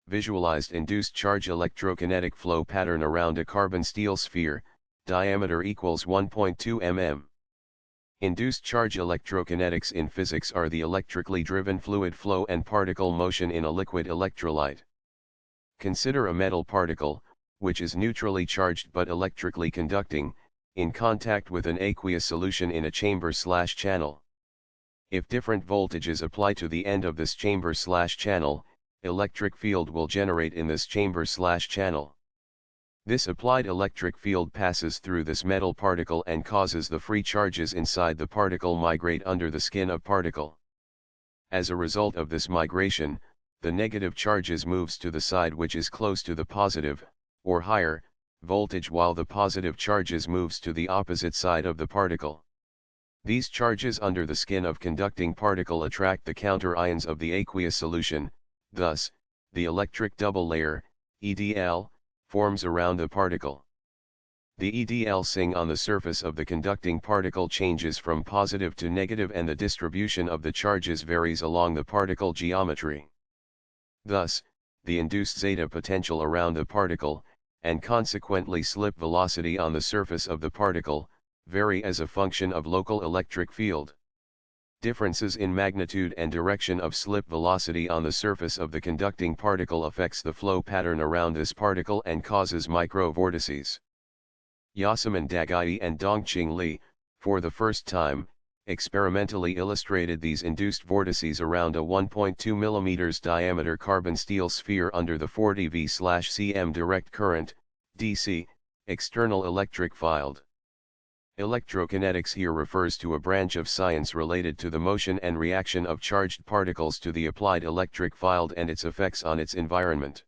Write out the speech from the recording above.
visualized induced charge electrokinetic flow pattern around a carbon steel sphere, diameter equals 1.2 mm. Induced charge electrokinetics in physics are the electrically driven fluid flow and particle motion in a liquid electrolyte. Consider a metal particle, which is neutrally charged but electrically conducting, in contact with an aqueous solution in a chamber/channel. If different voltages apply to the end of this chamber/channel, electric field will generate in this chamber/channel. This applied electric field passes through this metal particle and causes the free charges inside the particle migrate under the skin of particle. As a result of this migration, the negative charges moves to the side which is close to the positive, or higher, voltage, while the positive charges moves to the opposite side of the particle. These charges under the skin of conducting particle attract the counter ions of the aqueous solution, thus, the electric double layer, EDL, forms around the particle. The EDL SIG on the surface of the conducting particle changes from positive to negative and the distribution of the charges varies along the particle geometry. Thus, the induced zeta potential around the particle, and consequently slip velocity on the surface of the particle, vary as a function of local electric field. Differences in magnitude and direction of slip velocity on the surface of the conducting particle affects the flow pattern around this particle and causes microvortices. Yasemin Dagai and Dongqing Li, for the first time, experimentally illustrated these induced vortices around a 1.2 mm diameter carbon steel sphere under the 40 V/cm direct current, DC, external electric field. Electrokinetics here refers to a branch of science related to the motion and reaction of charged particles to the applied electric field and its effects on its environment.